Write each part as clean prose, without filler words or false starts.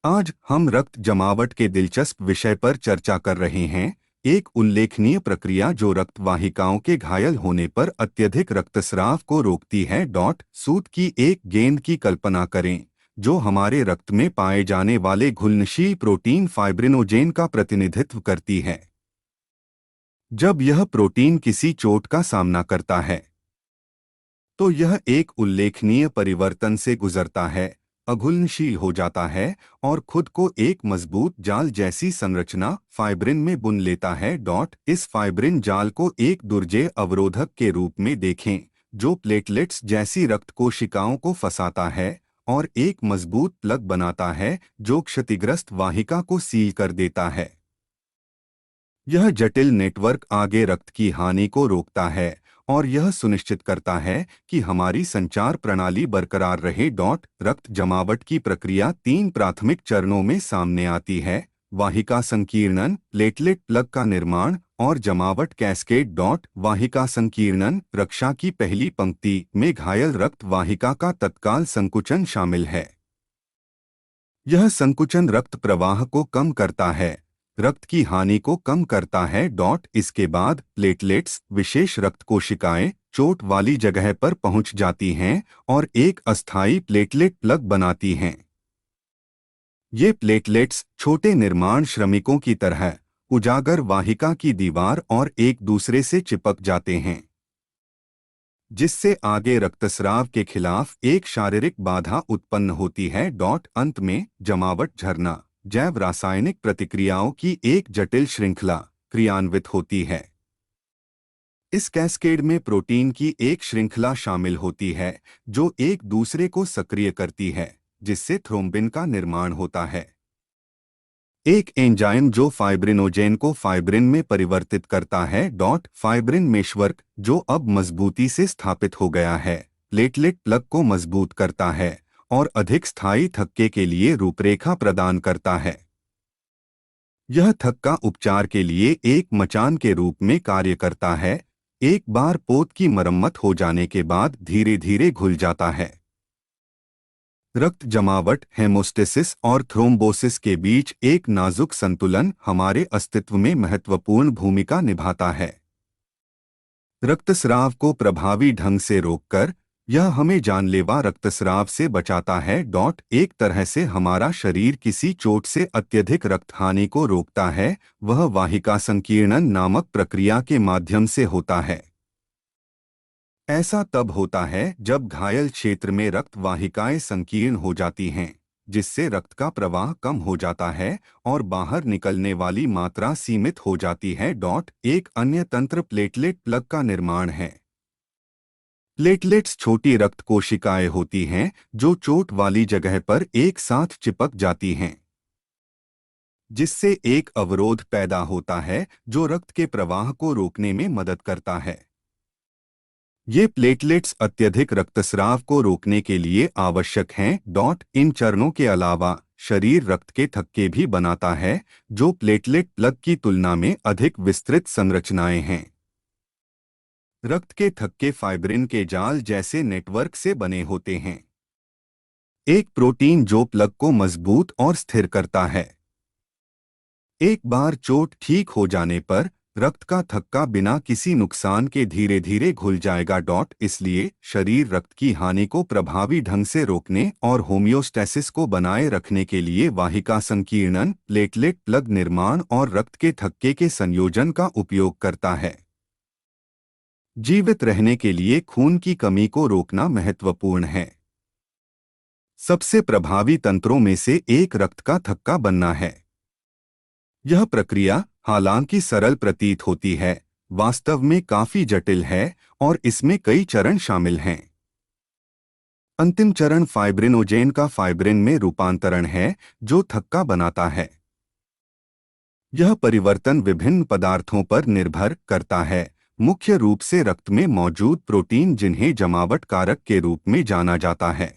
आज हम रक्त जमावट के दिलचस्प विषय पर चर्चा कर रहे हैं। एक उल्लेखनीय प्रक्रिया जो रक्त वाहिकाओं के घायल होने पर अत्यधिक रक्तस्राव को रोकती है। सूत की एक गेंद की कल्पना करें जो हमारे रक्त में पाए जाने वाले घुलनशील प्रोटीन फाइब्रिनोजेन का प्रतिनिधित्व करती है। जब यह प्रोटीन किसी चोट का सामना करता है तो यह एक उल्लेखनीय परिवर्तन से गुजरता है, अघुलनशील हो जाता है और खुद को एक मजबूत जाल जैसी संरचना फाइब्रिन में बुन लेता है। इस फाइब्रिन जाल को एक दुर्जेय अवरोधक के रूप में देखें जो प्लेटलेट्स जैसी रक्त कोशिकाओं को फंसाता है और एक मजबूत प्लग बनाता है जो क्षतिग्रस्त वाहिका को सील कर देता है। यह जटिल नेटवर्क आगे रक्त की हानि को रोकता है और यह सुनिश्चित करता है कि हमारी संचार प्रणाली बरकरार रहे। रक्त जमावट की प्रक्रिया 3 प्राथमिक चरणों में सामने आती है: वाहिका संकीर्णन, प्लेटलेट प्लग का निर्माण और जमावट कैस्केड। वाहिका संकीर्णन रक्षा की पहली पंक्ति में घायल रक्त वाहिका का तत्काल संकुचन शामिल है। यह संकुचन रक्त प्रवाह को कम करता है, रक्त की हानि को कम करता है। इसके बाद प्लेटलेट्स, विशेष रक्त कोशिकाएं, चोट वाली जगह पर पहुंच जाती हैं और एक अस्थायी प्लेटलेट प्लग बनाती हैं। ये प्लेटलेट्स छोटे निर्माण श्रमिकों की तरह उजागर वाहिका की दीवार और एक दूसरे से चिपक जाते हैं, जिससे आगे रक्तस्राव के खिलाफ एक शारीरिक बाधा उत्पन्न होती है। अंत में जमावट झरना जैव रासायनिक प्रतिक्रियाओं की एक जटिल श्रृंखला क्रियान्वित होती है। इस कैस्केड में प्रोटीन की एक श्रृंखला शामिल होती है जो एक दूसरे को सक्रिय करती है, जिससे थ्रोम्बिन का निर्माण होता है, एक एंजाइम जो फाइब्रिनोजेन को फाइब्रिन में परिवर्तित करता है। फाइब्रिन मेशवर्क जो अब मजबूती से स्थापित हो गया है, प्लेटलेट प्लग को मजबूत करता है और अधिक स्थायी थक्के के लिए रूपरेखा प्रदान करता है। यह थक्का उपचार के लिए एक मचान के रूप में कार्य करता है, एक बार पोत की मरम्मत हो जाने के बाद धीरे धीरे घुल जाता है। रक्त जमावट, हेमोस्टेसिस और थ्रोम्बोसिस के बीच एक नाजुक संतुलन हमारे अस्तित्व में महत्वपूर्ण भूमिका निभाता है। रक्तस्राव को प्रभावी ढंग से रोककर यह हमें जानलेवा रक्तस्राव से बचाता है। एक तरह से हमारा शरीर किसी चोट से अत्यधिक रक्त हानि को रोकता है, वह वाहिका संकीर्णन नामक प्रक्रिया के माध्यम से होता है। ऐसा तब होता है जब घायल क्षेत्र में रक्त वाहिकाएं संकीर्ण हो जाती हैं, जिससे रक्त का प्रवाह कम हो जाता है और बाहर निकलने वाली मात्रा सीमित हो जाती है। एक अन्य तंत्र प्लेटलेट प्लग का निर्माण है। प्लेटलेट्स छोटी रक्त कोशिकाएं होती हैं जो चोट वाली जगह पर एक साथ चिपक जाती हैं, जिससे एक अवरोध पैदा होता है जो रक्त के प्रवाह को रोकने में मदद करता है। ये प्लेटलेट्स अत्यधिक रक्तस्राव को रोकने के लिए आवश्यक हैं। इन चरणों के अलावा शरीर रक्त के थक्के भी बनाता है जो प्लेटलेट प्लग की तुलना में अधिक विस्तृत संरचनाएं हैं। रक्त के थक्के फाइब्रिन के जाल जैसे नेटवर्क से बने होते हैं, एक प्रोटीन जो प्लग को मजबूत और स्थिर करता है। एक बार चोट ठीक हो जाने पर रक्त का थक्का बिना किसी नुकसान के धीरे धीरे घुल जाएगा। इसलिए शरीर रक्त की हानि को प्रभावी ढंग से रोकने और होमियोस्टेसिस को बनाए रखने के लिए वाहिका संकीर्णन, प्लेटलेट प्लग निर्माण और रक्त के थक्के के संयोजन का उपयोग करता है। जीवित रहने के लिए खून की कमी को रोकना महत्वपूर्ण है। सबसे प्रभावी तंत्रों में से एक रक्त का थक्का बनना है। यह प्रक्रिया हालांकि सरल प्रतीत होती है, वास्तव में काफी जटिल है और इसमें कई चरण शामिल हैं। अंतिम चरण फाइब्रिनोजेन का फाइब्रिन में रूपांतरण है जो थक्का बनाता है। यह परिवर्तन विभिन्न पदार्थों पर निर्भर करता है, मुख्य रूप से रक्त में मौजूद प्रोटीन जिन्हें जमावट कारक के रूप में जाना जाता है।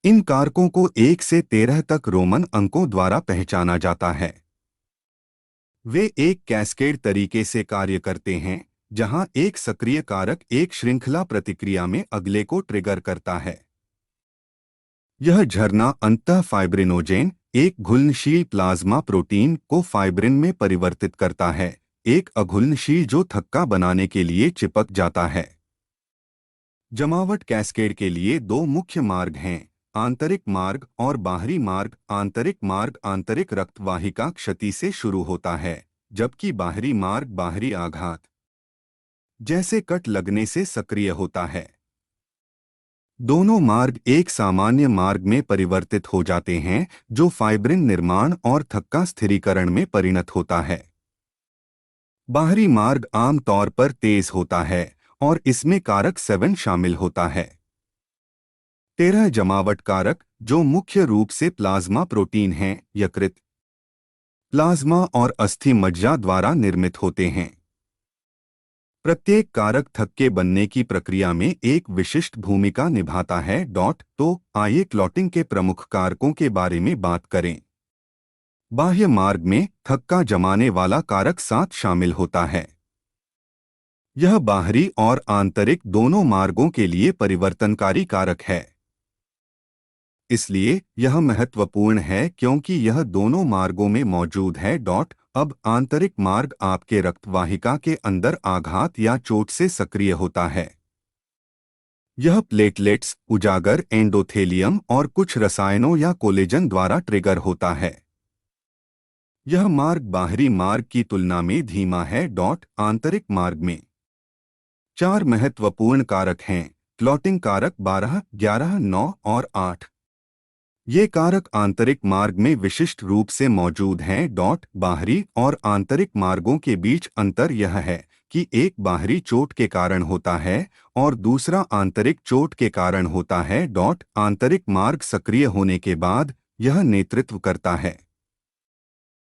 इन कारकों को 1 से 13 तक रोमन अंकों द्वारा पहचाना जाता है। वे एक कैस्केड तरीके से कार्य करते हैं, जहां एक सक्रिय कारक एक श्रृंखला प्रतिक्रिया में अगले को ट्रिगर करता है। यह झरना अंतः फाइब्रिनोजेन, एक घुलनशील प्लाज्मा प्रोटीन को फाइब्रिन में परिवर्तित करता है, एक अघुलनशील जो थक्का बनाने के लिए चिपक जाता है। जमावट कैस्केड के लिए दो मुख्य मार्ग हैं, आंतरिक मार्ग और बाहरी मार्ग। आंतरिक मार्ग आंतरिक रक्तवाहिका क्षति से शुरू होता है, जबकि बाहरी मार्ग बाहरी आघात जैसे कट लगने से सक्रिय होता है। दोनों मार्ग एक सामान्य मार्ग में परिवर्तित हो जाते हैं, जो फाइब्रिन निर्माण और थक्का स्थिरीकरण में परिणत होता है। बाहरी मार्ग आमतौर पर तेज होता है और इसमें कारक 7 शामिल होता है। 13 जमावट कारक, जो मुख्य रूप से प्लाज्मा प्रोटीन हैं, यकृत, प्लाज्मा और अस्थि मज्जा द्वारा निर्मित होते हैं। प्रत्येक कारक थक्के बनने की प्रक्रिया में एक विशिष्ट भूमिका निभाता है। तो आइए क्लॉटिंग के प्रमुख कारकों के बारे में बात करें। बाह्य मार्ग में थक्का जमाने वाला कारक 7 शामिल होता है। यह बाहरी और आंतरिक दोनों मार्गों के लिए परिवर्तनकारी कारक है। इसलिए यह महत्वपूर्ण है क्योंकि यह दोनों मार्गों में मौजूद है। अब आंतरिक मार्ग आपके रक्तवाहिका के अंदर आघात या चोट से सक्रिय होता है। यह प्लेटलेट्स, उजागर एंडोथेलियम और कुछ रसायनों या कोलेजन द्वारा ट्रिगर होता है। यह मार्ग बाहरी मार्ग की तुलना में धीमा है। आंतरिक मार्ग में 4 महत्वपूर्ण कारक हैं, क्लॉटिंग कारक 12, 11, 9 और 8। ये कारक आंतरिक मार्ग में विशिष्ट रूप से मौजूद हैं। बाहरी और आंतरिक मार्गों के बीच अंतर यह है कि एक बाहरी चोट के कारण होता है और दूसरा आंतरिक चोट के कारण होता है। आंतरिक मार्ग सक्रिय होने के बाद यह नेतृत्व करता है